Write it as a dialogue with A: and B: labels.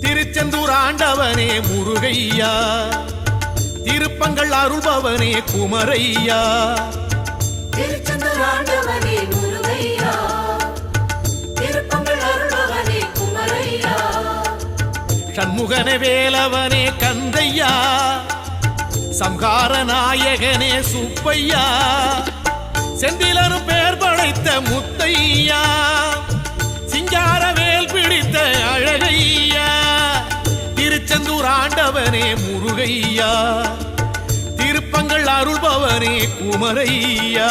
A: திருச்செந்தூர் ஆண்டவனே முருகையா, திருப்பங்கள் அருள்பவனே குமரையா.
B: திருச்செந்தூர் ஆண்டவனே முருகையா, திருப்பங்கள் அருள்பவனே குமரையா.
A: சண்முகனே வேலவனே கந்தையா, சம்ஹார நாயகனே சுப்பையா. செந்திலரும் பேர் படைத்த முத்தையா, சிங்கார வேல் பிடித்த அழகையா. திருச்செந்தூர் ஆண்டவனே முருகையா, திருப்பங்கள் அருள்பவனே குமரையா.